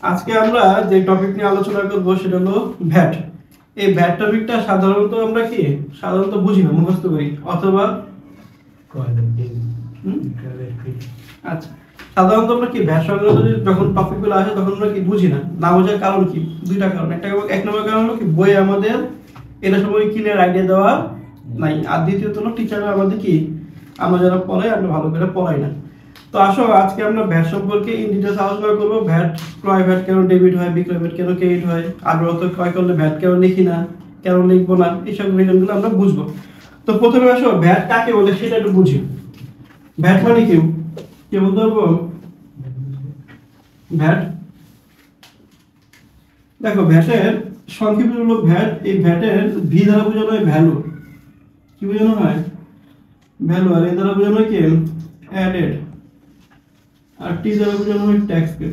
আজকে আমরা যে টপিক নিয়ে আলোচনা করব সেটা হলো ভ্যাট। এই ভ্যাট টপিকটা সাধারণত বুঝি না, মুখস্থ করি অথবা আচ্ছা সাধারণত আমরা কি ভ্যাট সংক্রান্ত যখন টপিকগুলো আসে তখন আমরা কি বুঝি না, না বোঝার কারণ কি? দুইটা কারণ। এক নম্বর কারণ হলো কি বই আমাদের এটা সময় ক্লিয়ার আইডিয়া দেওয়া নাই, আর দ্বিতীয়ত হলো টিচাররা আমাদের কি আমরা যারা পড়াই আমরা ভালো করে পড়াই না। তো আসো আজকে আমরা ভ্যাট সম্পর্কে ইন ডিটেইলস আলোচনা করব। ভ্যাট, ক্রয় ভ্যাট কেন ডেবিট হয়, বিক্রয় ভ্যাট কেন ক্রেডিট হয়, আগ্রহত ক্রয় করলে ভ্যাট কেন লিখি না, কেন লিখবো না, এইসব রিজনগুলো আমরা বুঝবো। তো প্রথমে আসো ভ্যাট কাকে বলে সেটা একটু বুঝি। ভ্যাট মানে কি কে বলতে পারবো? ভ্যাট, দেখো ভ্যাটের সংক্ষিপ্ত হলো ভ্যাট। এই ভ্যাটের ভি দ্বারা বোঝানো হয় ভ্যালু। কি বোঝানো হয়? ভ্যালু। আর এ দ্বারা বোঝানো হয় কি অ্যাডেড, আর টি দ্বারা বোঝানো হয় ট্যাক্স কে।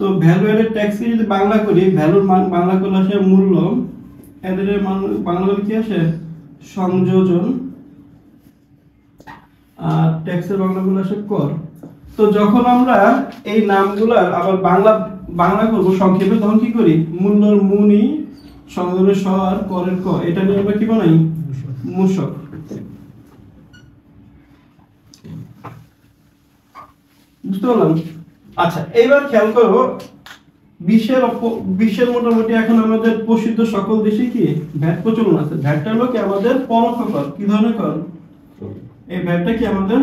তো ভ্যালু অ্যাডেড ট্যাক্স কে যদি বাংলা করি, ভ্যালুর মান বাংলা করলে আসে মূল্য, অ্যাডেড এর মান বাংলা করলে কি আসে সংযোজন, আর ট্যাক্স এর বাংলা করলে আসে কর। তো যখন আমরা এই নামগুলার আবার বাংলা করব সংক্ষেপে, তখন কি করি? মূল্যর মুনি, সংযোজনের স আর করের ক, এটা নিয়ে আমরা কি বানাই? মূসক। বুঝতে পারলাম? আচ্ছা এইবার খেয়াল করো, বিশ্বের মোটামুটি এখন আমাদের প্রসিদ্ধ সকল দেশে কি ভ্যাট প্রচলন আছে। ভ্যাটটা হলো কি আমাদের পরোক্ষ কর। কি ধরনের কর? এই ভ্যাটটা কি আমাদের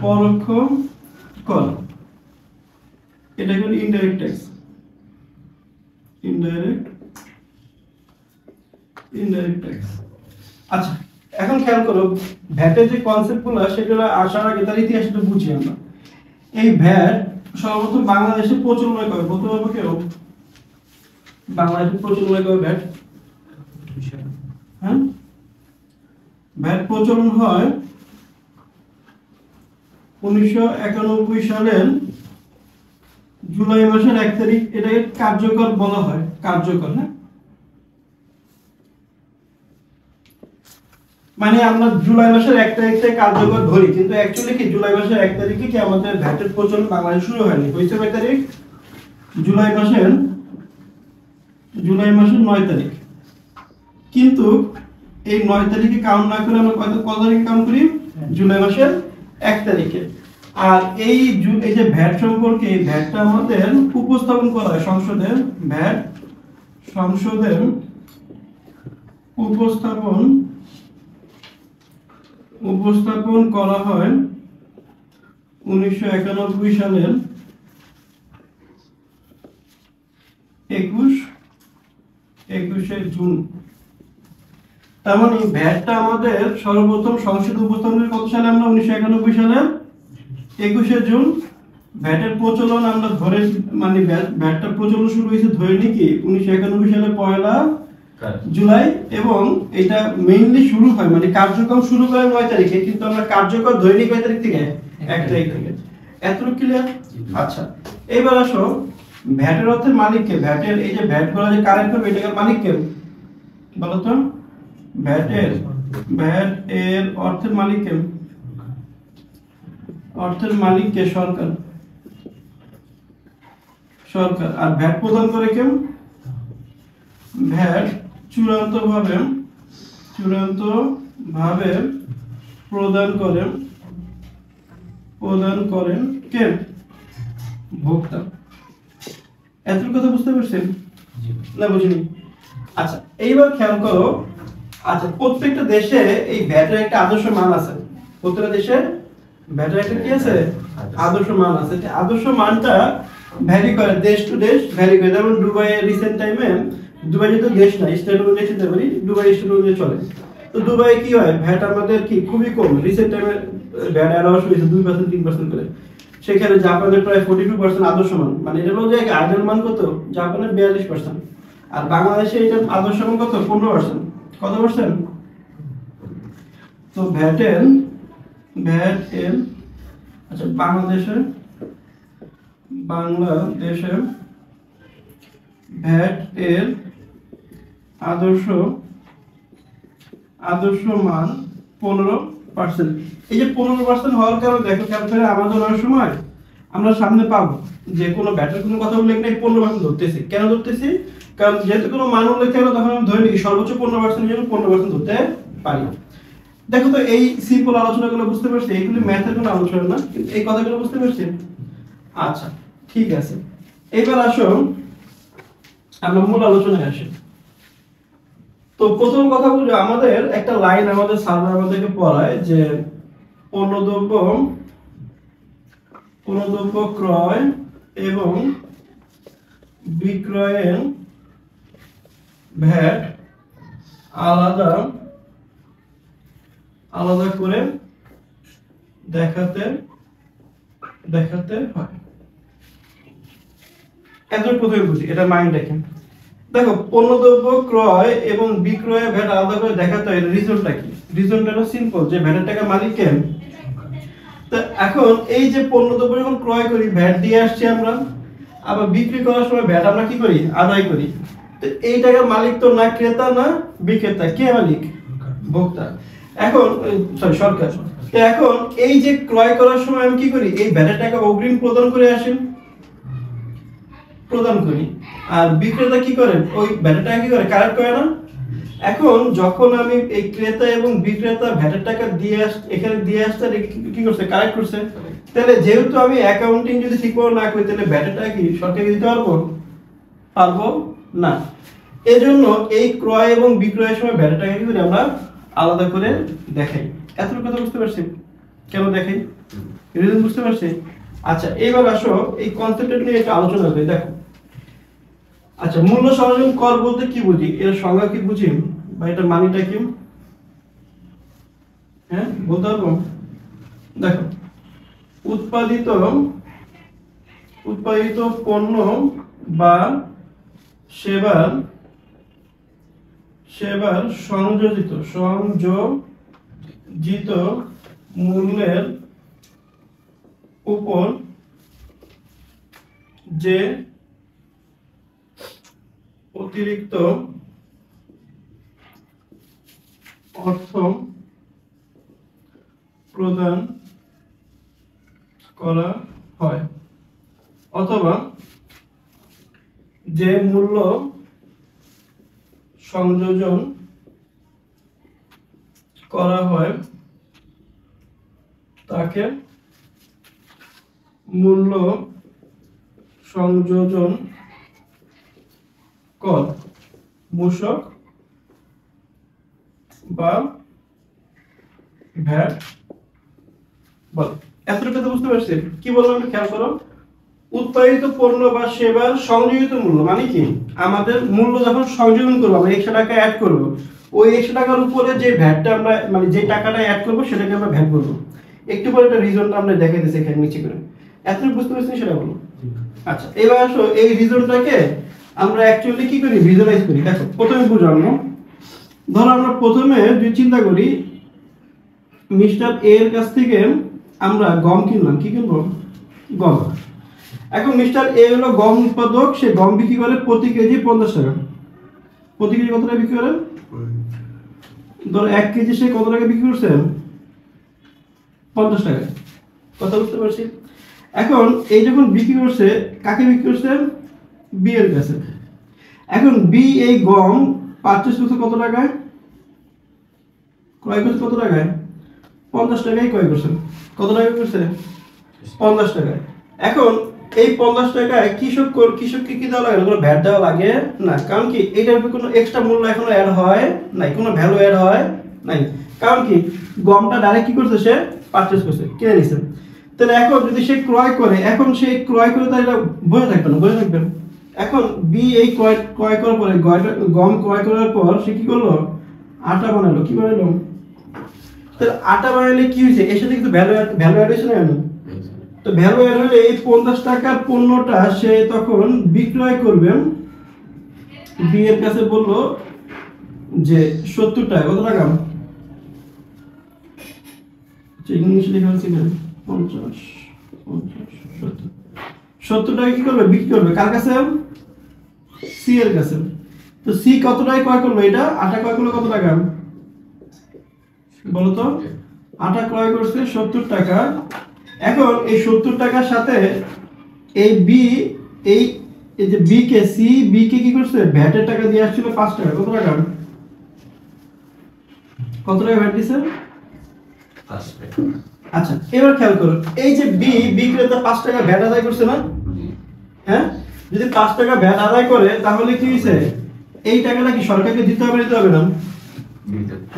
পরোক্ষ কর। এটা হলো ইনডাইরেক্ট ট্যাক্স। Indirect tax. আচ্ছা এখন খেয়াল করো, ভ্যাটের যে কনসেপ্টগুলো সেগুলো আসার আগে তার ইতিহাসটা বুঝি আমরা। এই ভ্যাট সর্বপ্রথম বাংলাদেশে প্রচলন হয় কবে? বলতে পারবো কেউ? বাংলাদেশে প্রচলন হয় কবে ভ্যাট? হ্যাঁ, ভ্যাট প্রচলন হয় 1991 সালের জুলাই মাসের 1 তারিখ। এটাকে কার্যকর বলা হয়। কার্যকর, হ্যাঁ, মানে আমরা জুলাই মাসের 1 তারিখ থেকে কার্যকর ধরি, কিন্তু অ্যাকচুয়ালি কি জুলাই মাসের 1 তারিখে কি আমাদের ভ্যাটের প্রচলন বাংলাদেশে শুরু হয়নি। হয়েছে কয় তারিখ? জুলাই মাসের 9 তারিখ। কিন্তু এই 9 তারিখে কাউন্ট না করে আমরা কত তারিখে কাউন্ট করি? জুলাই মাসের 1 তারিখে। আর এই যে ভ্যাট সম্পর্কে, এই ভ্যাটটা আমাদের উপস্থাপন করা হয় সংসদে। ভ্যাট সংসদে উপস্থাপন করা হয় 1991 সালের 21শে জুন। তার মানে ভ্যাটটা আমাদের সর্বপ্রথম সংসদে উপস্থাপন কত সালে? আমরা 1991 সালের 21শে জুন। ভ্যাটের প্রচলন আমরা ধরে, মানে ভ্যাটটা প্রচলন শুরু হয়েছে ধরে নিই কি 1991 সালের 1 জুলাই, এবং এটা মেইনলি শুরু হয় মানে কার্যক্রম শুরু করে 9 তারিখে, কিন্তু আমরা কার্যকর ধরে নিই কয় তারিখ থেকে? 1 তারিখ থেকে। এতটুকু ক্লিয়ার? আচ্ছা এবার আসো ভ্যাটের অর্থের মালিক কে? ভ্যাটের এই যে ভ্যাট গুলো যে কালেক্ট করবে এটার মালিক কে বলো তো? ভ্যাট এর অর্থের মালিক কে? অর্থের মালিক কে? সরকার। আর ভ্যাট প্রদান করে কে? ভ্যাট চূড়ান্ত ভাবে প্রদান করেন কে? ভোক্তা। এতটুকু কথা বুঝতে পারছেন না? বুঝিনি? আচ্ছা এইবার খেয়াল করো, আচ্ছা প্রত্যেকটা দেশে এই ভ্যাটের একটা আদর্শ মান আছে। প্রত্যেকটা দেশে ভ্যাটের একটা কি আছে? আদর্শ মান আছে। আদর্শ মানটা ভ্যারি করে, দেশ টু দেশ ভ্যারি করে। যেমন দুবাই রিসেন্ট টাইমে, দুবাই যেহেতু দেশ না, স্টেট অনুযায়ী চিন্তা করি, দুবাই স্টেট অনুযায়ী চলে। তো দুবাই কি হয়, ভ্যাট আমাদের কি খুবই কম। রিসেন্ট টাইমে ভ্যাট অ্যালাউন্স হয়েছে 2%, 3% করে। সেখানে জাপানের প্রায় 42% আদর্শ মান, মানে এটা হলো যে আইডিয়াল মান কত? জাপানের 42%। আর বাংলাদেশে এটা আদর্শ মান কত? 15%। কত পার্সেন্ট? তো ভ্যাট এর আচ্ছা বাংলাদেশে ভ্যাট এর আদর্শ মান 15%। এই যে 15% হওয়ার কারণে দেখো খেয়াল করে আমাদের অনেক সময় আমরা সামনে পাবো যে কোনো ব্যাটার কোনো কথা উল্লেখ নেই, 15% ধরতেছি। কেন ধরতেছি? কারণ যেহেতু কোনো মান উল্লেখ থাকবে তখন আমি ধরে নিই সর্বোচ্চ 15% জন্য 15% ধরতে পারি। দেখো তো এই সিম্পল আলোচনাগুলো বুঝতে পারছি, এইগুলি ম্যাথের কোনো আলোচনা না, কিন্তু এই কথাগুলো বুঝতে পারছি। আচ্ছা ঠিক আছে, এবার আসো আমরা মূল আলোচনায় আসি। তো প্রথম কথা বলি, আমাদের একটা লাইন আমাদের স্যার আমাদেরকে পড়ায় যে পণ্যদ্রব্য ক্রয় এবং বিক্রয়ের ভ্যাট আলাদা আলাদা করে দেখাতে হয়। এত প্রথমে বুঝি, এটা মাইন্ড রাখেন। দেখো পণ্যদ্রব্য ক্রয় এবং বিক্রয়ে ভ্যাট আলাদা করে দেখাতে হয়, রিজনটা কি? রিজনটা হলো সিম্পল, যে ভ্যাটের টাকা মালিক কে। তো এখন এই যে পণ্যদ্রব্য যখন ক্রয় করি ভ্যাট দিয়ে আসছি আমরা, আবার বিক্রি করার সময় ভ্যাট আমরা কি করি? আদায় করি। তো এই টাকার মালিক তো না ক্রেতা না বিক্রেতা, কে মালিক? ভোক্তা। এখন সরকার। তো এখন এই যে ক্রয় করার সময় আমি কি করি? এই ভ্যাটের টাকা অগ্রিম প্রদান করে আসেন, প্রদান করি। আর বিক্রেতা কি করেন? ওই ভ্যাটের টাকা কি করে? কালেক্ট করে না? এখন যখন আমি এই ক্রেতা এবং বিক্রেতা ভ্যাটের টাকা দিয়ে এখানে দিয়ে আসতে কি করছে? কালেক্ট করছে। তাহলে যেহেতু আমি অ্যাকাউন্টিং যদি ঠিকমতো না করি, তাহলে ভ্যাটের টাকা কি সরকারকে দিতে পারবো না। এজন্য এই ক্রয় এবং বিক্রয়ের সময় ভ্যাটের টাকা কি করি? আমরা আলাদা করে দেখাই। এতটুকু কথা বুঝতে পারছি কেন দেখাই? রিজন বুঝতে পারছি? আচ্ছা এবার আসো এই কনসেপ্টটা নিয়ে একটু আলোচনা করি। দেখো আচ্ছা, মূল্য সংযোজন কর বলতে কি বুঝি? এর সংজ্ঞা কি বুঝি, বা এটা মানেটা কি? হ্যাঁ বলতে পারবো? দেখো উৎপাদিত পণ্য বা সেবার সংযোজিত মূল্যের উপর যে অতিরিক্ত অর্থ প্রদান করা হয়, অথবা যে মূল্য সংযোজন করা হয় তাকে মূল্য সংযোজন কর, মূসক বা ভ্যাট বলে। এতটুকু তো বুঝতে পারছি? কি বললাম একটু খেয়াল করো। উৎপাদিত পণ্য বা সেবার সংযোজিত মূল্য মানে কি? আমাদের মূল্য যখন সংযোজন করবো, আমরা 100 টাকা অ্যাড করবো, ওই 100 টাকার উপরে যে ভ্যাটটা আমরা মানে যে টাকাটা অ্যাড করবো সেটাকে আমরা ভ্যাট বলবো। একটু পরে একটা রিজনটা আমরা দেখাই দিচ্ছি এখানে নিচে করে। এতটুকু বুঝতে পারছি সেটা বলো। আচ্ছা এবার আসো এই রিজনটাকে আমরা অ্যাকচুয়ালি কি করি? ভিজুয়ালাইজ করি। দেখো প্রথমে বুঝানো, ধরো আমরা প্রথমে যদি চিন্তা করি মিস্টার এ এর কাছ থেকে আমরা গম কিনলাম। কি কিনবো? গম। এখন মিস্টার এ হলো গম উৎপাদক, সে গম বিক্রি করে প্রতি কেজি 50 টাকা। প্রতি কেজি কত টাকা বিক্রি করে? ধরো 1 কেজি সে কত টাকা বিক্রি করছে? 50 টাকা। কথা বুঝতে পারছি? এখন এই যখন বিক্রি করছে, কাকে বিক্রি করছে? বি এর কাছে। এখন বি এই গম পারচেজ করছে কত টাকায়? ক্রয় করছে কত টাকায়? 50 টাকায় ক্রয় করছে। কত টাকা করছে? 50 টাকায়। এখন এই 50 টাকায় কৃষককে কি দেওয়া লাগে? কোনো ভ্যাট দেওয়া লাগে না। কারণ কি? এটার উপর কোনো এক্সট্রা মূল্য এখনো অ্যাড হয় নাই, কোনো ভ্যালু অ্যাড হয় নাই। কারণ কি? গমটা ডাইরেক্ট কি করছে? সে পারচেজ করছে, কিনে নিছে। তাহলে এখন যদি সে ক্রয় করে, এখন সে ক্রয় করে তার এটা বসে থাকবে না, বসে থাকবে। এখন বি এই ক্রয় করার পরে গম ক্রয় করার পর সে কি করলো? আটা বানালো। কি বানালো? তাহলে আটা বানালে কি হয়েছে? এর সাথে কিন্তু ভ্যালু অ্যাড হয়েছে না? তো ভ্যালু অ্যাড হলে এই 50 টাকার পণ্যটা সে তখন বিক্রয় করবে। বি এর কাছে বললো যে 70 টাকা। কত টাকা? ইংলিশে লেখা আছে এখানে 50 70 টাকা কি করবে? বিক্রি করবে। কার কাছে? সি এর কাছে। তো সি কত টাকায় ক্রয় করলো? এটা আটা ক্রয় করলো কত টাকা বলো তো? আটা ক্রয় করছে 70 টাকা, এখন এই 70 টাকার সাথে এই বি এই এই যে বি কে সি বি কে কি করছে ভ্যাটের টাকা দিয়ে আসছিল 5 টাকা। কত টাকা ভ্যাট দিছে 5 টাকা। আচ্ছা এবার খেয়াল করো, এই যে বি বিক্রেতা 5 টাকা ভ্যাট আদায় করছে না? হ্যাঁ, যদি 5 টাকা ভ্যাট আদায় করে তাহলে কি হইছে, এই টাকাটা কি সরকারকে দিতে হবে না?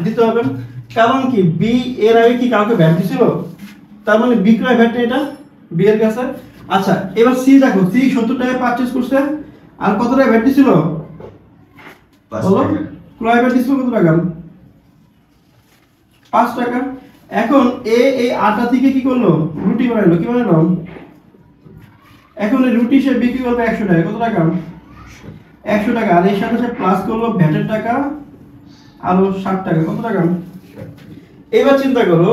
দিতে হবে। কারণ কি বি এর আগে কি কাউকে ভ্যাট দিছিল? তার মানে বিক্রয় ভ্যাট এটা বি এর কাছে। আচ্ছা এবার সি দেখো, সি 70 টাকায় পারচেজ করছে আর কত টাকা ভ্যাট দিছিল? 5 বলো, টাকা। ক্রয় ভ্যাট দিছিল কত টাকা? 5 টাকা। এখন এ এই আটা থেকে কি করলো, রুটি বানাইলো। কি বানাইলো? এখন এই রুটি সে বিক্রি করবে 100 টাকা। কত টাকা? 100 টাকা। আর এর সাথে সে প্লাস করলো ভ্যাটের টাকা আরো 60 টাকা। কত টাকা? এবার চিন্তা করো,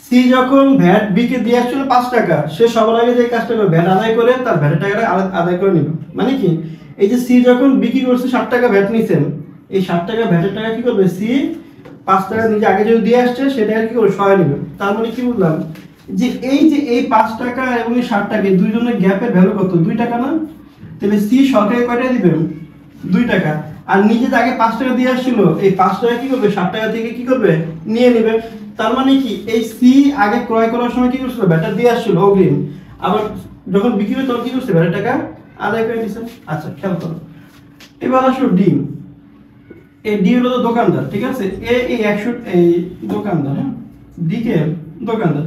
সি যখন ভ্যাট বি কে দিয়ে আসছিল 5 টাকা, সে সবার আগে যে কাজটা করবে ভ্যাট আদায় করে তার ভ্যাটের টাকাটা আদায় করে নিবে। মানে কি, এই যে সি যখন বিক্রি করছে 60 টাকা ভ্যাট নিছেন, এই 60 টাকা ভ্যাটের টাকা কি করবে, সি 5 টাকা নিজে আগে যদি দিয়ে আসছে সেটা কি করবে, সহায় নেবে। তার মানে কি বললাম, যে এই 5 টাকা এবং এই 60 টাকা এই দুইজনের গ্যাপের ভ্যালু কত? 2 টাকা না? তাহলে সি সরকারকে কয়টা দিবেন? 2 টাকা। আর নিজে যে আগে 5 টাকা দিয়ে আসছিল, এই 5 টাকা কি করবে, 60 টাকা থেকে কি করবে, নিয়ে নেবে। তার মানে কি, এই সি আগে ক্রয় করার সময় কি করছিল, ভ্যাট দিয়ে আসছিল অগ্রিম, আবার যখন বিক্রি হয় তখন কি করছে, ভ্যাটের টাকা আদায় করে নিছে। আচ্ছা খেয়াল করো, এবার আসো ডি। এই ডি হলো দোকানদার, ঠিক আছে? এই 100 এই দোকানদার, হ্যাঁ, ডি কে দোকানদার,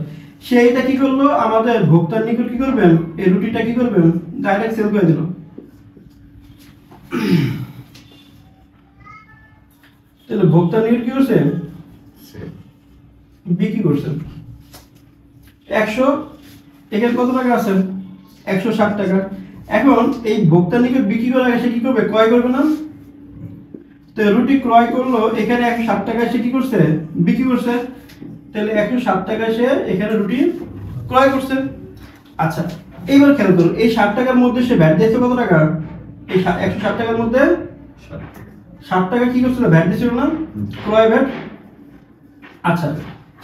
সেইটা কি করলো, আমাদের ভোক্তার নিকট কি করবেন, এই রুটিটা কি করবেন, ডাইরেক্ট সেল করে দিল। তাহলে ভোক্তার নিকট কি করছে, বিক্রি করছে 100, এখানে কত টাকা আছে, 160 টাকা। এখন এই ভোক্তার নিকট বিক্রি করার আগে সে কি করবে, ক্রয় করবে না? তো রুটি ক্রয় করলো, এখানে 160 টাকা সে কি করছে, বিক্রি করছে। তাহলে 160 টাকা সে এখানে রুটি ক্রয় করছে। আচ্ছা এইবার খেয়াল করো, এই 60 টাকার মধ্যে সে ভ্যাট দিয়েছে কত টাকা? এই 160 টাকার মধ্যে 60 টাকা কি করছিল, ভ্যাট দিয়েছিল না, ক্রয় ভ্যাট। আচ্ছা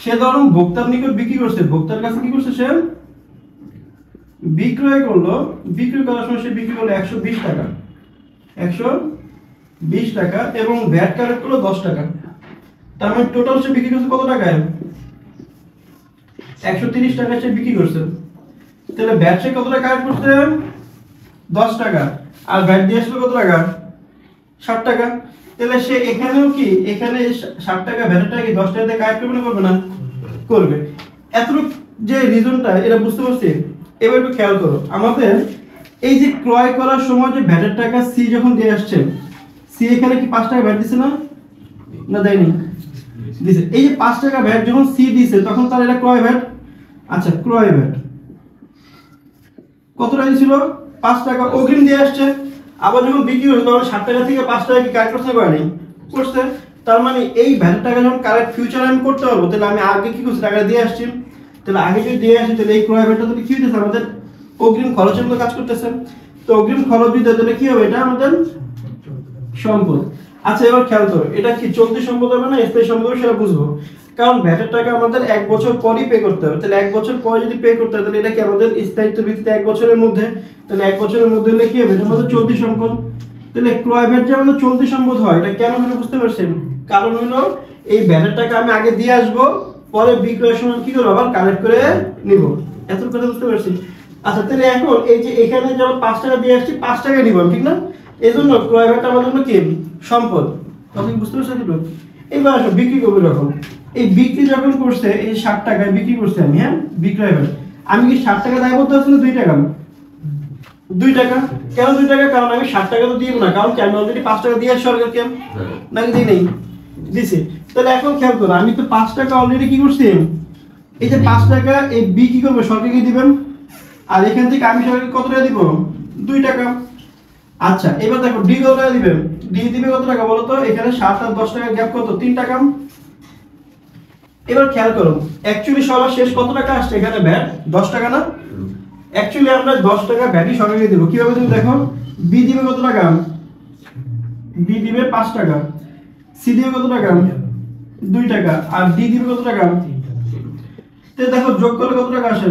সে ধরুন ভোক্তার নিকট বিক্রি করছে, ভোক্তার কাছে কি করছে, সে বিক্রয় করলো, বিক্রি করার সময় সে বিক্রি করলো 120 টাকা, 120 টাকা এবং ভ্যাট কালেক্ট করলো 10 টাকা। তার মানে টোটাল সে বিক্রি করছে কত টাকায়, 130 টাকা সে বিক্রি করছে। তাহলে ভ্যাট সে কত টাকা কালেক্ট করছে, 10 টাকা, আর ভ্যাট দিয়ে আসলো কত টাকা, 60 টাকা। তাহলে সে এখানেও কি, এখানে 60 টাকা ভ্যাটের টাকা কি 10 টাকা দিয়ে কালেক্ট করবে না, করবে না? করবে। এতটুকু যে রিজনটা, এটা বুঝতে পারছি। এবার একটু খেয়াল করো, আমাদের এই যে ক্রয় করার সময় যে ভ্যাটের টাকা সি যখন দিয়ে আসছে, সি এখানে কি 5 টাকা ভ্যাট দিছে না? না দেয়নি? দিছে। এই যে 5 টাকা ভ্যাট যখন সি দিছে তখন তার এটা ক্রয় ভ্যাট। আচ্ছা ক্রয় ভ্যাট কত টাকা ছিল, 5 টাকা অগ্রিম দিয়ে আসছে। আবার যখন বিক্রি হচ্ছে তখন 60 টাকা থেকে 5 টাকা কি কালেক্ট করতে পারেনি, করছে। তার মানে এই ভ্যাটের টাকা যখন কালেক্ট ফিউচারে আমি করতে পারবো, তাহলে আমি আগে কি করছি, টাকা দিয়ে আসছি। তাহলে আগে যদি দিয়ে আসি তাহলে এই ক্রয় ভ্যাটটা তাহলে কি হইতেছে, আমাদের অগ্রিম খরচের মতো কাজ করতেছে। তো অগ্রিম খরচ দিতে তাহলে কি হবে, এটা আমাদের সম্পদ। আচ্ছা এবার খেয়াল করো, এটা কি চলতি সম্পদ হবে না স্থায়ী সম্পদ হবে, সেটা বুঝবো। কারণ ভ্যাটের টাকা আমাদের 1 বছর পরই পে করতে হবে। তাহলে 1 বছর পরে যদি পে করতে হয় তাহলে এটা কি আমাদের স্থায়িত্ব ভিত্তিতে 1 বছরের মধ্যে, তাহলে 1 বছরের মধ্যে হলে কি হবে, এটা আমাদের চলতি সম্পদ। তাহলে ক্রয় ভ্যাট যে আমাদের চলতি সম্পদ হয়, এটা কেন হলো বুঝতে পারছেন? কারণ হলো এই ভ্যাটের টাকা আমি আগে দিয়ে আসবো, পরে বিক্রয়ের সময় কি করবো, আবার কালেক্ট করে নিব। এত কথা বুঝতে পারছি? আচ্ছা তাহলে এখন এই যে এখানে যেমন 5 টাকা দিয়ে আসছি, 5 টাকা নিব, ঠিক না? এই জন্য ক্রয় ভ্যাট আমাদের জন্য কি সম্পদ। কথা বুঝতে পারছেন? এবার আসো বিক্রি করবো যখন, এই বিক্রি যখন করছে এই 60 টাকায় বিক্রি করছে আমি, হ্যাঁ, বিক্রয় ভ্যাট। আমি কি 60 টাকা দায় করতে হচ্ছে না 2 টাকা? 2 টাকা। কেন 2 টাকা? কারণ আমি 60 টাকা তো দিব না, কারণ কি আমি অলরেডি 5 টাকা দিয়ে আসছি সরকারকে, নাকি দিই নেই, দিছি। তাহলে এখন খেয়াল করো, আমি তো 5 টাকা অলরেডি কি করছি, এই যে 5 টাকা এই বি কি করবে, সরকারকে দিবেন। আর এখান থেকে আমি সরকারকে কত টাকা দিব, 2 টাকা। আচ্ছা এবার দেখো ডি কত টাকা দিবেন, ডি দিবে কত টাকা বলো তো, এখানে 7 আর 10 টাকা গ্যাপ কত, 3 টাকা। এবার খেয়াল করো, অ্যাকচুয়ালি সবার শেষ কত টাকা আসছে এখানে, ভ্যাট 10 টাকা না? অ্যাকচুয়ালি আমরা 10 টাকা ভ্যাটই সরকারকে দেব। কিভাবে তুমি দেখো, বি দিবে কত টাকা, বি দিবে 5 টাকা, সি দিবে কত টাকা, 2 টাকা, আর ডি দিবে কত টাকা। তো দেখো যোগ করলে কত টাকা আসে,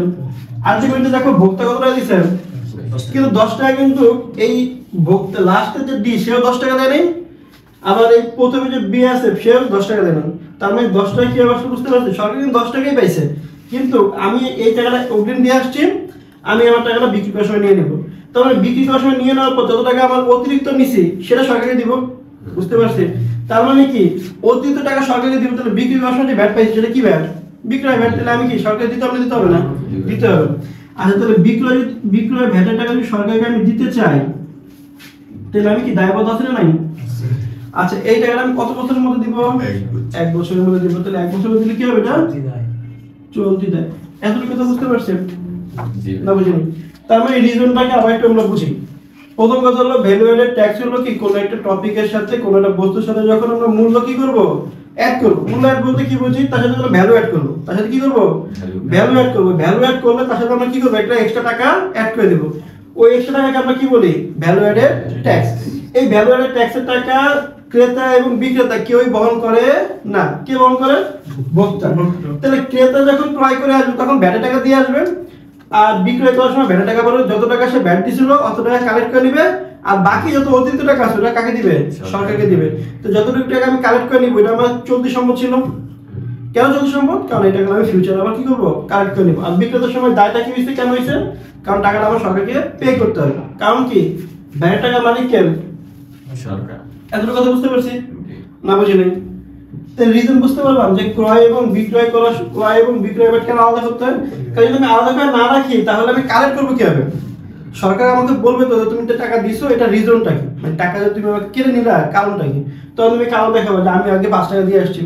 আলটিমেটলি দেখো ভোক্তা কত টাকা দিচ্ছেন, কিন্তু 10 টাকা কিন্তু এই ভোক্তা লাস্টে যে ডি সেও 10 টাকা দেয় নাই, আবার এই প্রথমে যে বি আছে সেও 10 টাকা দেয় না। তার মানে 10 টাকা কি আবার বুঝতে পারছি, সরকার কিন্তু 10 টাকাই পাইছে, কিন্তু আমি এই টাকাটা অগ্রিম দিয়ে আসছি, আমি আমার টাকাটা বিক্রি করার সময় নিয়ে নেব। তার মানে বিক্রি করার সময় নিয়ে নেওয়ার পর যত টাকা আমার অতিরিক্ত নিছি সেটা সরকারকে দিব, বুঝতে পারছি। তার মানে কি অতিরিক্ত টাকা সরকারকে দিব, তাহলে বিক্রি করার সময় যে ভ্যাট পাইছি সেটা কি ভ্যাট, বিক্রয় ভ্যাট, তাহলে আমি কি সরকার দিতে হবে, দিতে হবে না, দিতে হবে। আচ্ছা তাহলে বিক্রয় ভ্যাটের টাকা যদি সরকারকে আমি দিতে চাই তাহলে আমি কি দায়বদ্ধ আছে না নাই? আচ্ছা এই টাকাটা আমি কত বছরের মধ্যে দিব, 1 বছরের মধ্যে দিব। তাহলে 1 বছরের দিলে কি হবে, এটা চলতি দেয়। এতটুকু কথা বুঝতে পারছেন না, বুঝিনি? তার মানে রিজনটাকে আবার একটু আমরা বুঝি। প্রথম কথা হলো ভ্যালু এডেড ট্যাক্স হলো কি কোন একটা টপিকের সাথে কোন একটা বস্তুর সাথে যখন আমরা মূল্য কি করব, অ্যাড করব। মূল্য অ্যাড বলতে কি বুঝি, তার সাথে আমরা ভ্যালু অ্যাড করব, তার সাথে কি করব, ভ্যালু অ্যাড করব। ভ্যালু অ্যাড করলে তার সাথে আমরা কি করব, একটা এক্সট্রা টাকা অ্যাড করে দেব। ওই এক্সট্রা টাকাকে আমরা কি বলি, ভ্যালু এডেড ট্যাক্স। এই ভ্যালু এডেড ট্যাক্সের টাকা ক্রেতা এবং বিক্রেতা কেউই বহন করে না, কে বহন করে, ভোক্তা। তাহলে ক্রেতা যখন ক্রয় করে আসবে তখন ভ্যাটের টাকা দিয়ে আসবে, আর বিক্রয় করার সময় ভ্যাটের টাকা বলে যত টাকা সে ভ্যাট দিছিল অত টাকা কালেক্ট করে নিবে, আর বাকি যত অতিরিক্ত টাকা আছে ওটা কাকে দিবে, সরকারকে দিবে। তো যতটুকু টাকা আমি কালেক্ট করে নিব এটা আমার চলতি সম্পদ ছিল। কেন চলতি সম্পদ, কারণ এই টাকা আমি ফিউচারে আবার কি করবো, কালেক্ট করে নিব। আর বিক্রেতার সময় দায়টা কি হয়েছে, কেন হয়েছে, কারণ টাকাটা আমার সরকারকে পে করতে হবে। কারণ কি ভ্যাটের টাকা মালিক কে, সরকার। এতটুকু কথা বুঝতে পারছি না, বুঝি নাই? তাহলে রিজন বুঝতে পারলাম যে ক্রয় এবং বিক্রয় করা, ক্রয় এবং বিক্রয় ভ্যাট কেন আলাদা করতে হয়। কারণ যদি আমি আলাদা করে না রাখি তাহলে আমি কালেক্ট করবো কিভাবে, সরকার আমাকে বলবে তো তুমি যে টাকা দিছো এটা রিজনটা কি, মানে টাকা যদি তুমি আমাকে কেড়ে নিলা কারণটা কি, তখন তুমি কারণ দেখাবো যে আমি আগে 5 টাকা দিয়ে আসছি,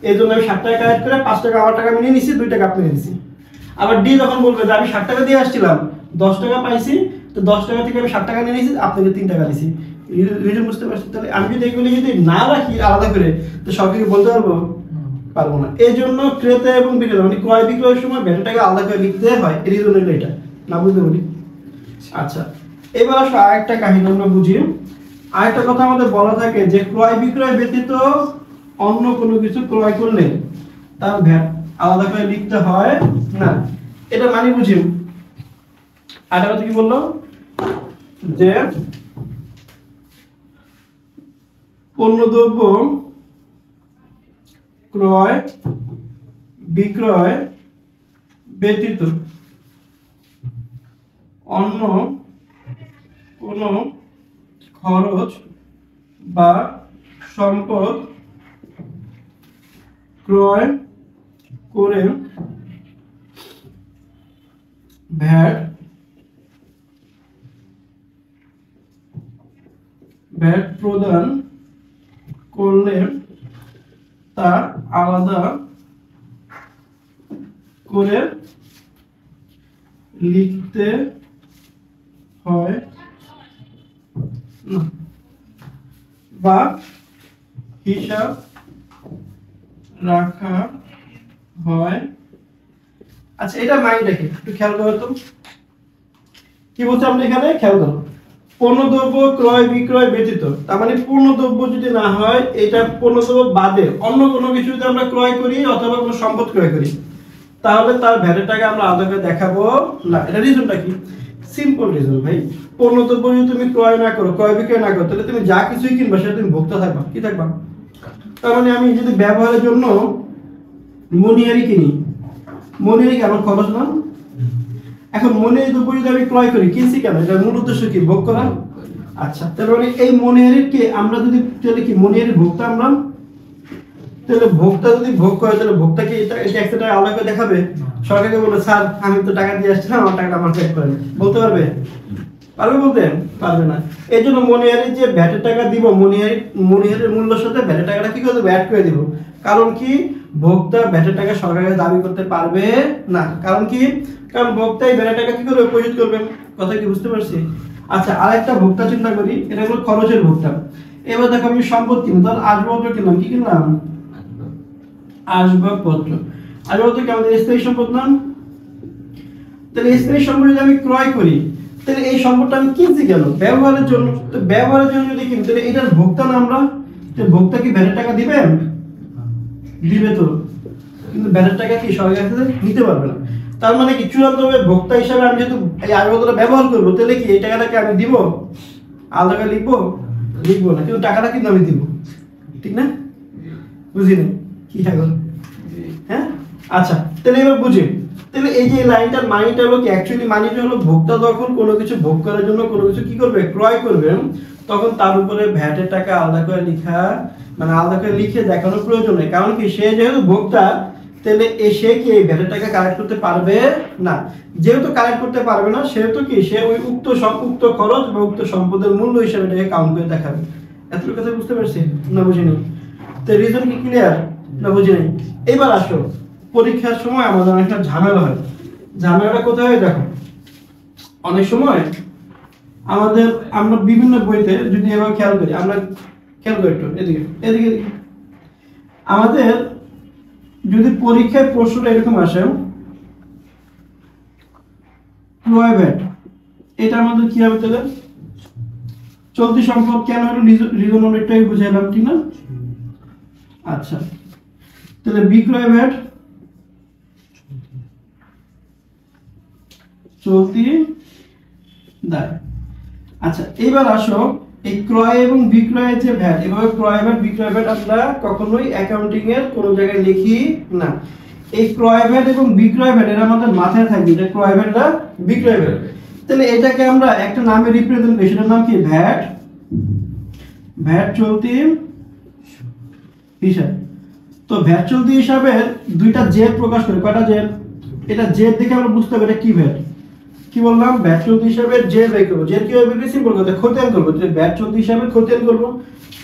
এই জন্য আমি 60 টাকা কালেক্ট করে 5 টাকা আমার টাকা আমি নিয়ে নিছি, 2 টাকা আপনি নিয়েছি। আবার ডি যখন বলবে যে আমি 60 টাকা দিয়ে আসছিলাম 10 টাকা পাইছি, তো 10 টাকা থেকে আমি 60 টাকা নিয়ে নিয়েছি, আপনাকে 3 টাকা দিয়েছি। রিজন বুঝতে পারছি। তাহলে আমি যদি এগুলি যদি না রাখি আলাদা করে তো সরকারকে বলতে পারবো না। এই জন্য ক্রেতা এবং বিক্রেতা মানে ক্রয় বিক্রয়ের সময় ভ্যাটের টাকা আলাদা করে লিখতে হয়, এই রিজন হলো এটা, না বুঝতে পারি। আচ্ছা এবার আসো আরেকটা কাহিনী আমরা বুঝি। আরেকটা কথা আমাদের বলা থাকে যে ক্রয় বিক্রয় ব্যতীত অন্য কোনো কিছু ক্রয় করলে তার ভ্যাট আলাদা করে লিখতে হয় না, এটা মানে বুঝি। আরেকটা কথা কি বললো যে পণ্যদ্রব্য ক্রয় বিক্রয় ব্যতীত অন্য কোনো খরচ বা সম্পদ ক্রয় করে ভ্যাট প্রদান করলে তা আলাদা করে লিখতে হয় না বা হিসাব রাখা হয়। আচ্ছা এটা মাইন্ড রেখে একটু খেয়াল করো তো কি বলছে আমরা এখানে, খেয়াল করো। পণ্যদ্রব্য ক্রয় বিক্রয় ব্যতীত, তার মানে পণ্যদ্রব্য যদি না হয়, এটা পণ্যদ্রব্য বাদে অন্য কোনো কিছু যদি আমরা ক্রয় করি অথবা কোনো সম্পদ ক্রয় করি তাহলে তার ভ্যাটের টাকা আমরা আলাদা করে দেখাবো না। এটা রিজনটা কি, সিম্পল রিজন ভাই। পণ্যদ্রব্য যদি তুমি ক্রয় না করো, ক্রয় বিক্রয় না করো, তাহলে তুমি যা কিছুই কিনবা সেটা তুমি ভোক্তা থাকবা, কি থাকবা। তার মানে আমি যদি ব্যবহারের জন্য মনিহারি কিনি, মনিহারি কি আমার খরচ না। এখন মনিহারি দ্রব্য যদি আমি ক্রয় করি, কিনছি কেন, এটার মূল উদ্দেশ্য কি, ভোগ করা। আচ্ছা তার মানে এই মনিহারির কে আমরা যদি তাহলে কি মনিহারি ভোক্তা আমরা, তাহলে ভোক্তা যদি ভোগ করে তাহলে ভোক্তা কি এটা ট্যাক্সের টাকা আলাদা করে দেখাবে, সরকারকে বলবে স্যার আমি তো টাকা দিয়ে আসছিলাম আমার টাকাটা আমার চেক করেন, বলতে পারবে, পারবে বলতে পারবে না। এই জন্য মনিহারির যে ভ্যাটের টাকা দিব, মনিহারির মূল্যের সাথে ভ্যাটের টাকাটা কি করে দেবো, অ্যাড করে দিব। কারণ কি ভোক্তা ভ্যাটের টাকা সরকারের দাবি করতে পারবে না, কারণ কি, কারণ ভোক্তা এই ভ্যাটের টাকা কি করবে, পরিশোধ করবে। কথা কি বুঝতে পারছি। আচ্ছা আরেকটা ভোক্তা চিন্তা করি, এটা হলো খরচের ভোক্তা। এবার দেখো আমি সম্পদ কিনবো, তাহলে আসবাবপত্র কিনলাম, কি কিনলাম, আসবাবপত্র। আসবাবপত্র কি আমাদের স্থায়ী সম্পদ না, তাহলে স্থায়ী সম্পদ যদি আমি ক্রয় করি তাহলে এই সম্পদটা আমি কিনছি কেন, ব্যবহারের জন্য। তো ব্যবহারের জন্য যদি কিনি তাহলে এটার ভোক্তা না আমরা, তো ভোক্তা কি ভ্যাটের টাকা দিবেন, দিবে তো। কিন্তু ভ্যাটের টাকা কি সরকার কাছে নিতে পারবে না। তার মানে কি চূড়ান্তভাবে ভোক্তা হিসাবে আমি যেহেতু এই আসবাবপত্রটা ব্যবহার করবো, তাহলে কি এই টাকাটাকে আমি দিব, আলাদা করে লিখবো না, কিন্তু টাকাটা কিন্তু আমি দিব, ঠিক না? বুঝিনি কি এখন? হ্যাঁ, আচ্ছা তাহলে এবার বুঝি। তাহলে এই যে লাইনটার মানিটা হলো কি, অ্যাকচুয়ালি মানিটা হলো ভোক্তা যখন কোনো কিছু ভোগ করার জন্য কোনো কিছু কি করবে, ক্রয় করবে, তখন তার উপরে ভ্যাটের টাকা আলাদা করে লেখা, মানে আলাদা করে লিখে দেখানোর প্রয়োজন নেই। কারণ কি, সে যেহেতু ভোক্তা, তাহলে সে কি এই ভ্যাটের টাকা কালেক্ট করতে পারবে না। যেহেতু কালেক্ট করতে পারবে না, সেহেতু কি সে ওই উক্ত খরচ বা উক্ত সম্পদের মূল্য হিসেবে এটাকে কাউন্ট করে দেখাবে। এতটুকু কথা বুঝতে পারছি না বুঝিনি? তো রিজন কি ক্লিয়ার না বুঝিনি? এবার আসো, পরীক্ষার সময় আমাদের অনেকটা ঝামেলা হয়। ঝামেলাটা কোথায় হয় দেখো, অনেক সময় আমরা বিভিন্ন বইতে যদি এবার খেয়াল করি, আমরা খেয়াল করি একটু এদিকে এদিকে, আমাদের যদি পরীক্ষায় প্রশ্নটা এরকম আসে, ক্রয় ভ্যাট, এটা আমাদের কি হবে তাহলে? চলতি সম্পদ কেন হলো, রিজন আমরা একটু বুঝাইলাম, ঠিক না? আচ্ছা, তাহলে বিক্রয় ভ্যাট চলতি দায়। আচ্ছা এবার আসো, এই ক্রয় এবং বিক্রয়ের যে ভ্যাট, এভাবে ক্রয় ভ্যাট বিক্রয় ভ্যাট আমরা কখনোই অ্যাকাউন্টিং এর কোনো জায়গায় লিখি না। এই ক্রয় ভ্যাট এবং বিক্রয় ভ্যাট এর আমাদের মাথায় থাকবে, এটা ক্রয় ভ্যাট না বিক্রয় ভ্যাট। তাহলে এটাকে আমরা একটা নামে রিপ্রেজেন্ট করি, সেটার নাম কি? ভ্যাট চলতি হিসাব। তো ভ্যাট চলতি হিসাবের দুইটা জেড প্রকাশ করে, কয়টা জেড? এটা জেড দেখে আমরা বুঝতে হবে এটা কি ভ্যাট। কি বললাম? ভ্যাট চলতি হিসাবে জেড বের করব। জেড কিভাবে বের করি? সিম্পল কথা, খতিয়ান করব। যে ভ্যাট চলতি হিসাবে খতিয়ান করব,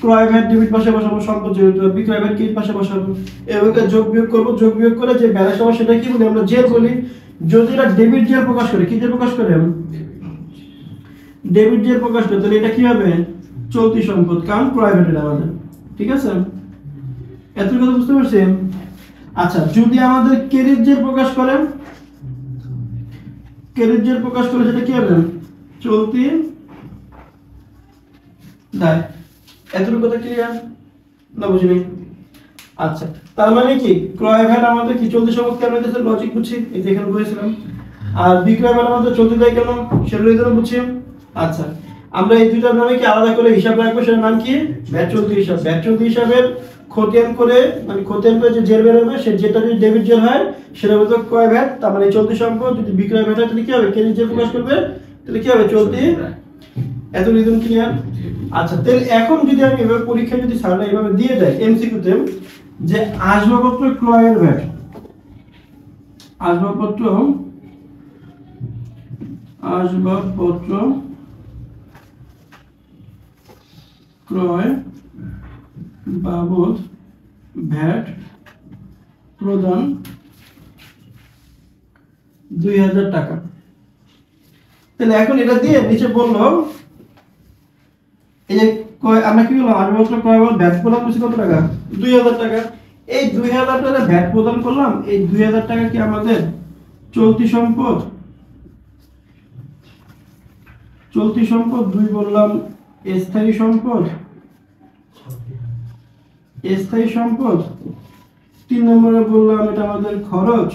ক্রয় ভ্যাট ডেবিট পাশে বসাবো, সম্পদ যেহেতু, বিক্রয় ভ্যাট ক্রেডিট পাশে বসাবো, এভাবে যোগ বিয়োগ করব। যোগ বিয়োগ করে যে ব্যালেন্স হবে সেটা কি বলি? আমরা জেড বলি। যদি এটা ডেবিট জেড প্রকাশ করে, কি জেড প্রকাশ করে? ডেবিট জেড প্রকাশ করে, তাহলে এটা কি হবে? চলতি সম্পদ, কারণ ক্রয় ভ্যাট এটা আমাদের, ঠিক আছে? এত কথা বুঝতে পারছেন? আচ্ছা, যদি আমাদের ক্রেডিট জেড প্রকাশ করে, ক্রেডিট জেড প্রকাশ করে সেটা কি হবে? চলতি দায়। এতটুকু কথা ক্লিয়ার না বুঝিনি? আচ্ছা, তার মানে কি ক্রয় ভ্যাট আমাদের কি চলতি সম্পদ কেন হইতেছে, লজিক বুঝছি, এই যে এখানে বলেছিলাম। আর বিক্রয় ভ্যাট আমাদের চলতি দায় কেন, সেটা জন্য বুঝছি। আচ্ছা, আমরা এই দুইটার নামে কি আলাদা করে হিসাব রাখবো, সেটার নাম কি? ভ্যাট চলতি হিসাব। ভ্যাট চলতি হিসাবের খতিয়ান করে, মানে খতিয়ান করে যে জের বের হবে, সে যেটা যদি ডেবিট জের হয় সেটা হতো ক্রয় ভ্যাট, তার মানে চলতি সম্পদ। যদি বিক্রয় ভ্যাট হয় তাহলে কি হবে? ক্রেডিট জের প্রকাশ করবে, তাহলে কি হবে? চলতি। এত রিজন ক্লিয়ার? আচ্ছা, তাহলে এখন যদি আমি এভাবে পরীক্ষা যদি স্যাররা এইভাবে দিয়ে দেয় এমসিকিউতে, যে আসবাবপত্র ক্রয়ের ভ্যাট, আসবাবপত্র ক্রয় বাবদ ভ্যাট প্রদান 2000 টাকা। তাহলে এখন এটা দিয়ে নিচে বললো, এই যে আমরা কি করলাম, আসবাবপত্র ক্রয় বাবদ ভ্যাট প্রদান করছি কত টাকা? 2000 টাকা। এই 2000 টাকা ভ্যাট প্রদান করলাম, এই 2000 টাকা কি আমাদের চলতি সম্পদ? চলতি সম্পদ। 2 বললাম স্থায়ী সম্পদ, স্থায়ী সম্পদ। 3 নম্বরে বললাম এটা আমাদের খরচ।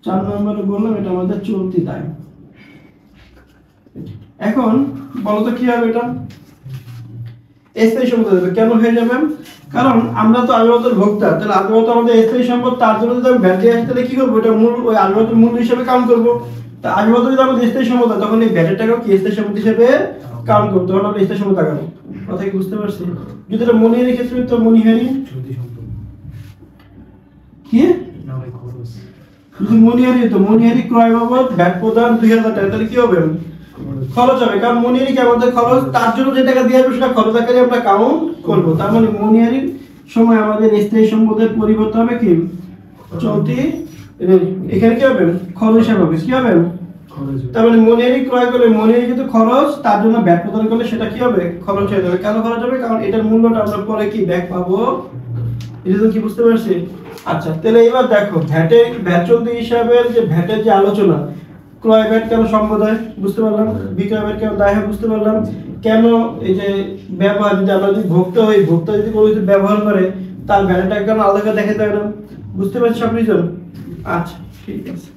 4 নম্বরে বললাম এটা আমাদের চলতি দায়। এখন বলো তো কি হবে এটা? স্থায়ী সম্পদ হবে। কেন হয়ে যাবে? কারণ আমরা তো আসবাবপত্রের ভোক্তা, তাহলে আসবাবপত্র আমাদের স্থায়ী সম্পদ, তার জন্য যদি আমি ভ্যাট দিয়ে আসি তাহলে কি করবো? এটা মূল, ওই আসবাবপত্রের মূল্য হিসেবে কাউন্ট করবো। তা আসবাবপত্র যদি আমাদের স্থায়ী সম্পদ হয়, তখন এই ভ্যাটের টাকাও কি স্থায়ী সম্পদ হিসেবে কাউন্ট করবো, তখন আমরা স্থায়ী সম্পদ টাকাবো। কথা কি বুঝতে পারছি? যদি এটা মনিহারির ক্ষেত্রে তো মনিহারি কি, যদি মনিহারি তো মনিহারি ক্রয় বাবদ ভ্যাট প্রদান 2000 টাকা, তাহলে কি হবে? খরচ হবে। কারণ মনিহারি কি আমাদের খরচ, তার জন্য যে টাকা দিয়ে আসবে সেটা খরচ আকারে আমরা কাউন্ট করবো। তার মানে মনিহারির সময় আমাদের স্থায়ী সম্পদের পরিবর্তে হবে কি? চলতি। এখানে কি হবে? খরচ হিসাব হবে। কি হবে? তার মানে মনিহারি ক্রয় করলে মনিহারি কিন্তু খরচ, তার জন্য ভ্যাট প্রদান করলে সেটা কি হবে? খরচ হয়ে যাবে। কেন খরচ হবে? কারণ এটার মূল্যটা আমরা পরে কি ব্যাক পাবো। এটা তো কি বুঝতে পারছি? আচ্ছা, তাহলে এবার দেখো ভ্যাট চলতি হিসাবের যে ভ্যাটের যে আলোচনা, ক্রয় ভ্যাট কেন সম্পদ হয় বুঝতে পারলাম, বিক্রয় ভ্যাট কেন দায় হয় বুঝতে পারলাম, কেন এই যে ব্যবহার, যদি আমরা যদি ভোক্তা হই, ভোক্তা যদি কোনো কিছু ব্যবহার করে তার ভ্যালুটা কেন আলাদা করে দেখাতে হবে না? বুঝতে পারছো সব রিজন? আচ্ছা ঠিক আছে।